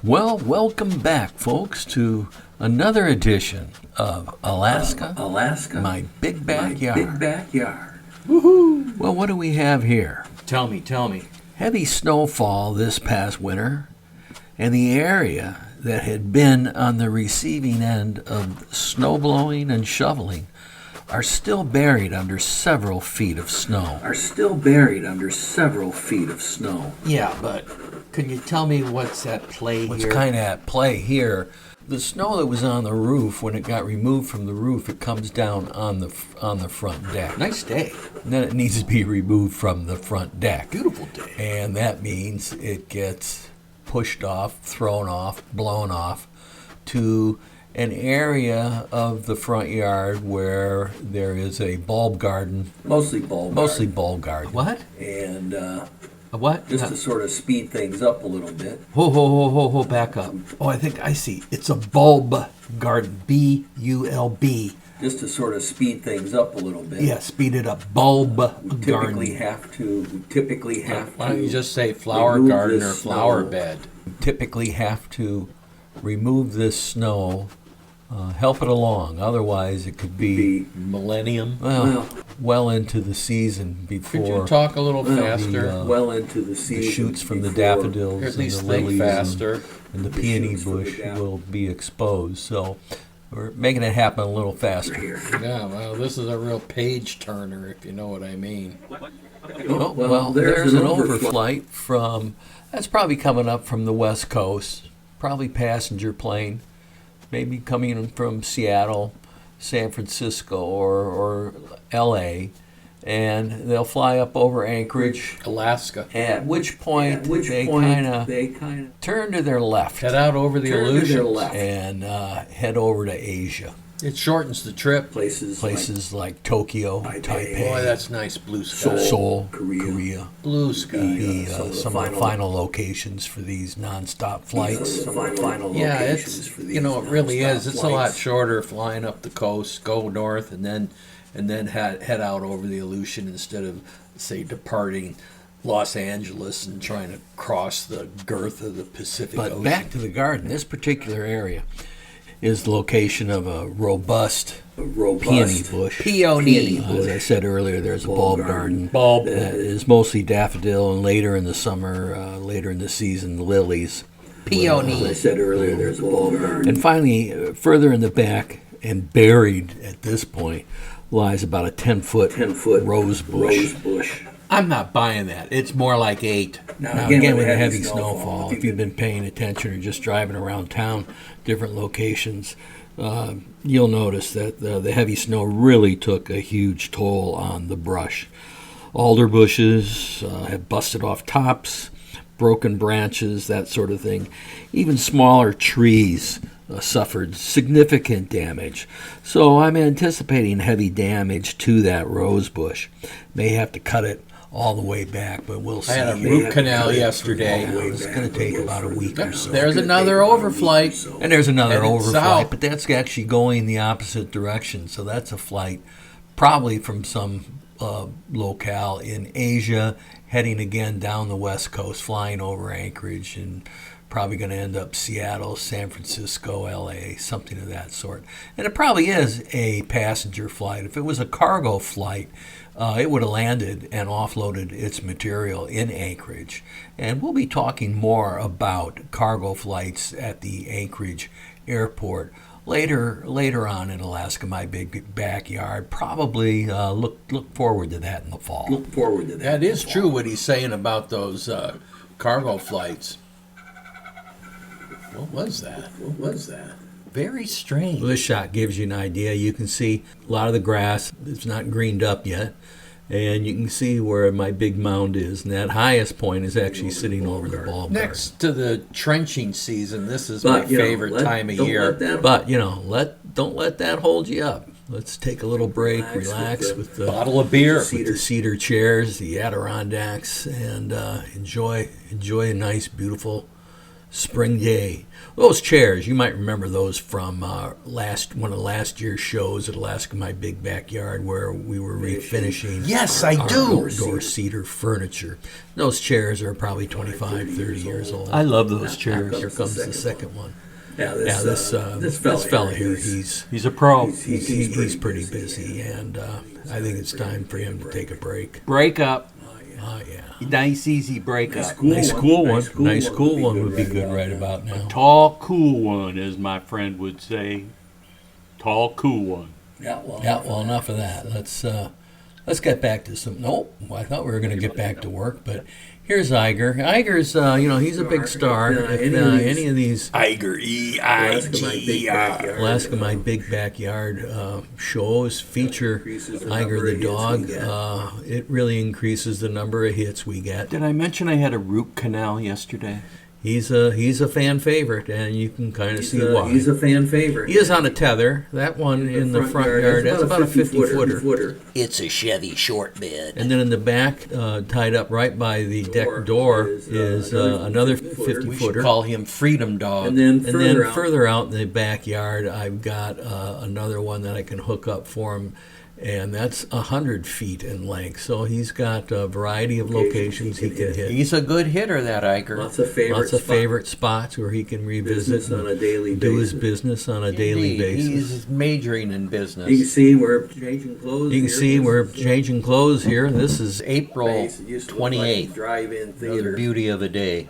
Well, welcome back, folks, to another edition of Alaska, my big backyard. Woohoo! Well, what do we have here? Tell me. Heavy snowfall this past winter, and the area that had been on the receiving end of snow blowing and shoveling are still buried under several feet of snow. Yeah, but can you tell me what's at play What's here? kind of at play here, the snow that was on the roof, when it got removed from the roof, it comes down on the front deck. Nice day. And then it needs to be removed from the front deck. Beautiful day. And that means it gets pushed off, thrown off, blown off to an area of the front yard where there is a bulb garden. Mostly bulb garden. What? And What? just to sort of speed things up a little bit. Ho, back up. Oh, I think I see. It's a bulb garden. B-U-L-B. Just to sort of speed things up a little bit. Yeah, speed it up. Bulb We typically garden. have Why don't you to just say flower remove garden this or flower snow. bed? typically have to remove this snow, help it along. Otherwise, it could be Millennium. well into the season before Could you talk a little faster? well into the shoots from the daffodils Or at least and the think lilies faster. and the peony bush will be exposed. So we're making it happen a little faster here. Yeah, well, this is a real page turner, if you know what I mean. Oh, well, there's an overflight from, that's probably coming up from the West Coast, probably passenger plane, maybe coming from Seattle, San Francisco, or L.A., and they'll fly up over Anchorage, Alaska. at which point they kind of turn to their left Head out over the Aleutians. and head over to Asia. It shortens the trip. Places like Tokyo, Taipei, Boy, that's nice blue sky. Seoul, Korea. Blue sky. Be some of the final locations for these nonstop flights. Yeah, it's it really is. It's a lot shorter flying up the coast, go north, and then head out over the Aleutian instead of, say, departing Los Angeles and trying to cross the girth of the Pacific But Ocean. back to the garden. This particular area is the location of a robust peony bush. Peony. As I said earlier, there's a bulb garden. Bulb. That is mostly daffodil, and later in the summer, later in the season, lilies. Peony. As I said earlier, there's a bulb garden. And finally, further in the back and buried at this point, lies about a 10-foot rose bush. I'm not buying that. It's more like 8. Now, again, with the heavy snowfall, if you've been paying attention or just driving around town, different locations, you'll notice that the heavy snow really took a huge toll on the brush. Alder bushes have busted off tops, broken branches, that sort of thing. Even smaller trees suffered significant damage. So I'm anticipating heavy damage to that rose bush. May have to cut it all the way back, but we'll see. I had a root canal yesterday. It's going to take about a week or so. There's another overflight. And there's another And it's overflight, south. but that's actually going the opposite direction. So that's a flight probably from some locale in Asia, heading again down the West Coast, flying over Anchorage, and probably going to end up Seattle, San Francisco, LA, something of that sort. And it probably is a passenger flight. If it was a cargo flight, it would have landed and offloaded its material in Anchorage. And we'll be talking more about cargo flights at the Anchorage airport later on in Alaska, my big backyard. Probably look forward to that in the fall. That is true what he's saying about those cargo flights. What was that? Very strange. Well, this shot gives you an idea. You can see a lot of the grass. It's not greened up yet. And you can see where my big mound is. And that highest point is actually sitting over the bulb garden. Next to the trenching season, this is my favorite time of year. But, don't let that hold you up. Let's take a little break, relax with the Bottle of beer. with the cedar chairs, the Adirondacks, and enjoy a nice, beautiful spring day. Those chairs, you might remember those from one of last year's shows at Alaska My Big Backyard, where we were refinishing. Yes, I our do. Outdoor cedar furniture. Those chairs are probably 25, 30 years old. I love those chairs. Here comes the second one. Yeah, This fella here, he's a pro. he's pretty busy, and I think it's time for him to take a break. Break up. Oh yeah. Nice, easy break up. Nice cool one would be good right about now. Tall, cool one, as my friend would say. Tall, cool one. Yeah, Well, enough of that. Let's get back to some. Nope, I thought we were going to get back to work, but here's Eiger. Eiger's, he's a big star. If any of these Eiger, E-I-G-E-R. Alaska My Big Backyard shows feature Eiger the dog, it really increases the number of hits we get. Did I mention I had a root canal yesterday? He's a fan favorite, and you can kind of see why. He's a fan favorite. He is on a tether. That one in the front yard, that's about a 50-footer. It's a Chevy short bed. And then in the back, tied up right by the deck door, is another We should 50-footer. call him Freedom Dog. And then Further out in the backyard, I've got another one that I can hook up for him, and that's 100 feet in length. So he's got a variety of locations he can hit. He's a good hitter, that Eiger. Lots of favorite spots where he can revisit business on a daily do his basis. business on a daily Indeed, basis. He's majoring in business. You can see we're changing clothes. You can see we're changing clothes here. This is April It used to look like a 28th. drive-in Another theater. beauty of a day.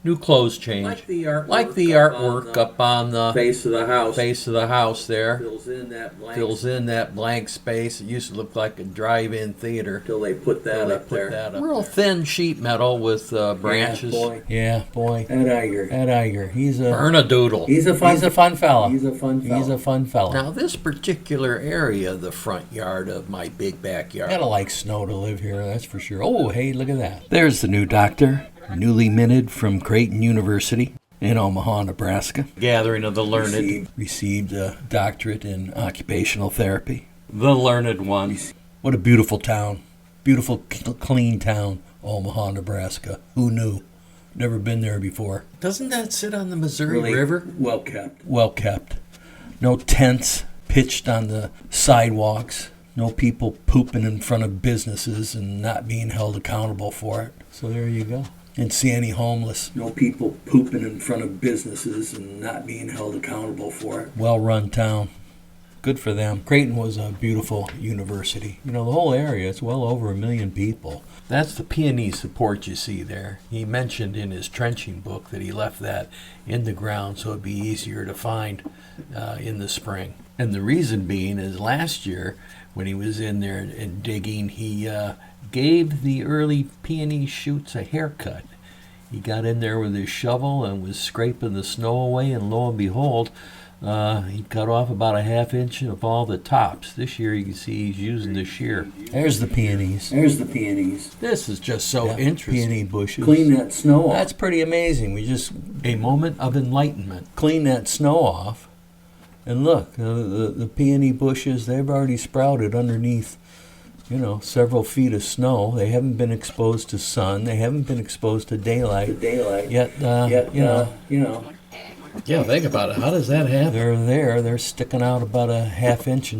New clothes change. Like the artwork, Like the artwork up on the face of the house. face of the house there. fills in that blank Fills in that blank space. It used to look like a drive-in theater. till they put that up there. Real thin sheet metal with branches. Yeah, boy. Ed Eiger. Ed Eiger. He's a Bernadoodle. He's a fun fella. He's a fun fella. He's a fun fella. Now, this particular area, the front yard of my big backyard, Gotta like snow to live here, that's for sure. Oh, hey, look at that. There's the new doctor, newly minted from Creighton University in Omaha, Nebraska. gathering of the learned. Received a doctorate in occupational therapy. The learned one. What a beautiful town. Beautiful, clean town, Omaha, Nebraska. Who knew? Never been there before. Doesn't that sit on the Missouri Really River? well kept. Well kept. No tents pitched on the sidewalks. No people pooping in front of businesses and not being held accountable for it. So there you go. Didn't see any homeless. No people pooping in front of businesses and not being held accountable for it. Well-run town. Good for them. Creighton was a beautiful university. The whole area, it's well over 1 million people. That's the Peonies support you see there. He mentioned in his trenching book that he left that in the ground so it'd be easier to find in the spring. And the reason being is last year when he was in there and digging, he gave the early peony shoots a haircut. He got in there with his shovel and was scraping the snow away, and lo and behold, he cut off about a ½ inch of all the tops. This year you can see he's using the shear. There's the peonies. There's the peonies. This is just so Yeah, interesting. Peony bushes. Clean that snow off. That's pretty amazing. We just A moment of enlightenment. clean that snow off. And look, the peony bushes, they've already sprouted underneath, several feet of snow. They haven't been exposed to sun. They haven't been exposed to daylight. Yet, Yeah, think about it. How does that happen? they're there. They're sticking out about a half inch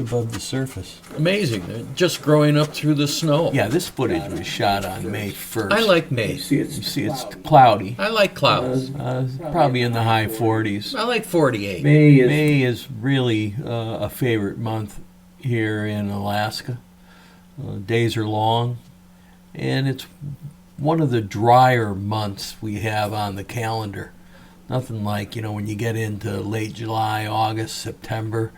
above the surface. Amazing. They're just growing up through the snow. Yeah, this footage was shot on May 1st. I like May. You see it's You see, it's cloudy. I like clouds. Probably in the high 40s. I like 48. May is really a favorite month here in Alaska. Days are long, and it's one of the drier months we have on the calendar. Nothing like, when you get into late July, August, September,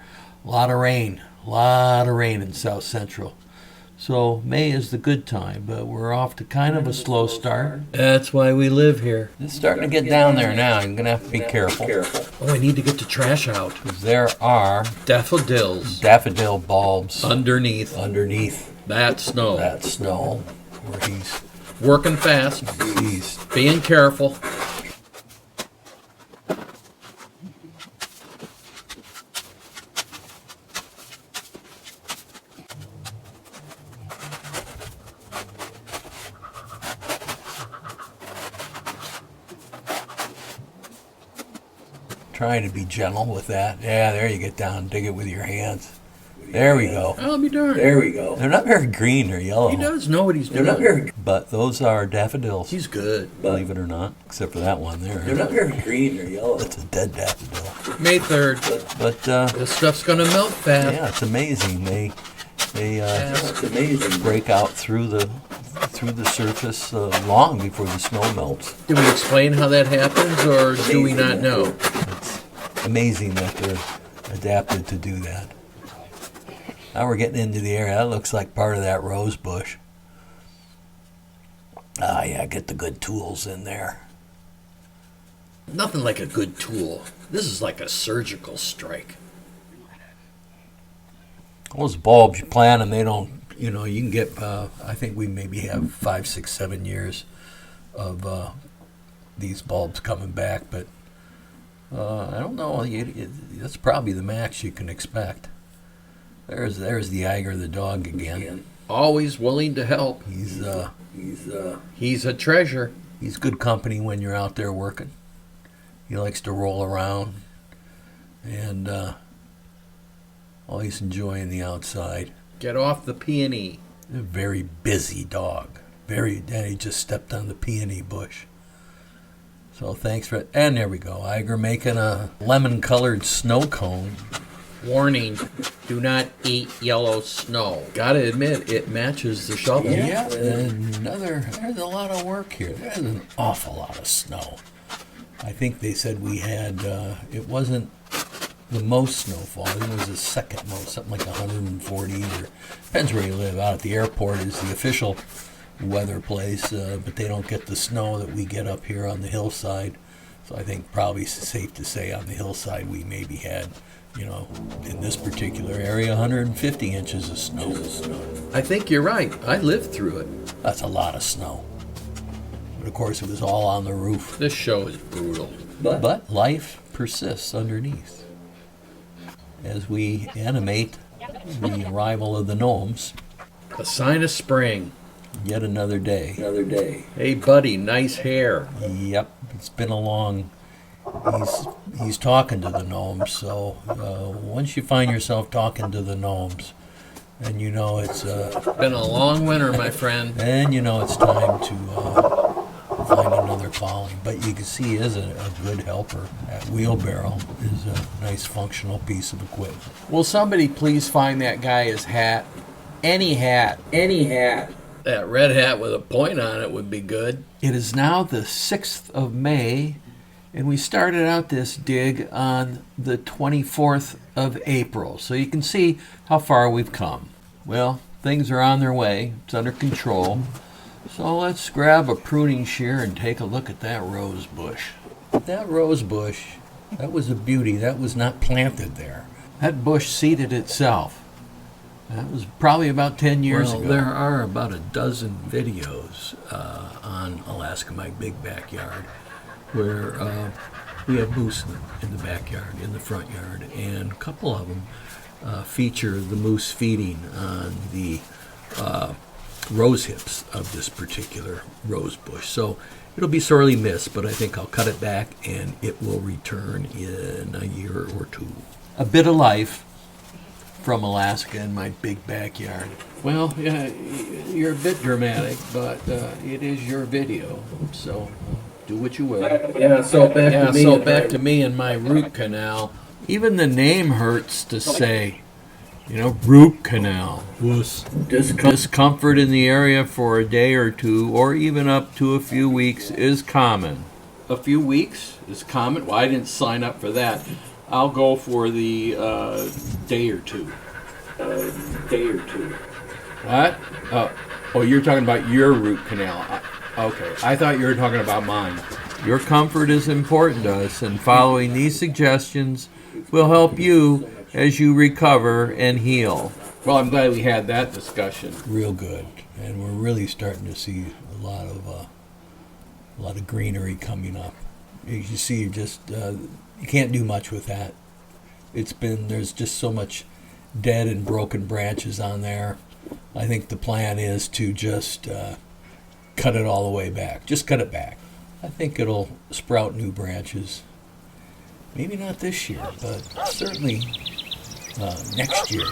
a lot of rain in Southcentral. So May is the good time, but we're off to kind of a slow start. That's why we live here. It's starting to get down there now. You're going to have to be careful. Oh, I need to get the trash out. 'Cause there are Daffodils daffodil bulbs underneath that snow. snow where he's Working fast, being careful. trying to be gentle with that. Yeah, there you get down. Dig it with your hands. There we go. I'll be darned. There we go. They're not very green or yellow. He does know what he's They're doing. not very. But those are daffodils. He's good. Believe it or not, except for that one there. They're not very green or yellow. That's a dead daffodil. May 3rd. But This stuff's gonna melt fast. yeah, it's amazing. They It's amazing. break out through the surface long before the snow melts. Do we explain how that happens, or do we not know? It's amazing that they're adapted to do that. Now we're getting into the area. That looks like part of that rose bush. Ah, yeah, get the good tools in there. Nothing like a good tool. This is like a surgical strike. Those bulbs, you plant them, they don't, you can get, I think we maybe have 5, 6, 7 years of these bulbs coming back, but I don't know. That's probably the max you can expect. There's the Eiger, the dog again. Always willing to help. He's a treasure. He's good company when you're out there working. He likes to roll around and always enjoying the outside. Get off the peony. A very busy dog. He just stepped on the peony bush. So thanks for it. And there we go. Eiger making a lemon-colored snow cone. Warning, do not eat yellow snow. Gotta admit, it matches the shovel. Yeah, there's a lot of work here. There's an awful lot of snow. I think they said we had, it wasn't the most snowfall. I think it was the second most, something like 140, or depends where you live. Out at the airport is the official weather place, but they don't get the snow that we get up here on the hillside. So I think probably safe to say on the hillside we maybe had, in this particular area, 150 inches of snow. I think you're right. I lived through it. That's a lot of snow. But of course, it was all on the roof. This show is brutal. But life persists underneath. As we animate the arrival of the gnomes, A sign of spring. yet another day. Another day. Hey, buddy, nice hair. Yep, it's been a long. He's talking to the gnomes. So once you find yourself talking to the gnomes, and it's Been a long winter, my friend. it's time to find another calling. But you can see he is a good helper. That wheelbarrow is a nice functional piece of equipment. Will somebody please find that guy his hat? Any hat. Any hat. That red hat with a point on it would be good. It is now the 6th of May, and we started out this dig on the 24th of April. So you can see how far we've come. Well, things are on their way. It's under control. So let's grab a pruning shear and take a look at that rose bush. That rose bush, that was a beauty. That was not planted there. That bush seeded itself. That was probably about 10 years ago. There are about a dozen videos on Alaska, My Big Backyard, where we have moose in the backyard, in the front yard, and a couple of them feature the moose feeding on the rose hips of this particular rose bush. So it'll be sorely missed, but I think I'll cut it back and it will return in a year or two. A bit of life from Alaska in my big backyard. Well, yeah, you're a bit dramatic, but it is your video, so do what you will. Yeah, so back to me. And my root canal. Even the name hurts to say. Root canal. Discomfort in the area for a day or two, or even up to a few weeks, is common. A few weeks is common. Well, I didn't sign up for that. I'll go for the day or two. What? Oh, you're talking about your root canal. Okay, I thought you were talking about mine. Your comfort is important to us, and following these suggestions will help you as you recover and heal. Well, I'm glad we had that discussion. Real good, and we're really starting to see a lot of greenery coming up. As you see, you can't do much with that. There's just so much dead and broken branches on there. I think the plan is to just cut it all the way back. Just cut it back. I think it'll sprout new branches. Maybe not this year, but certainly next year.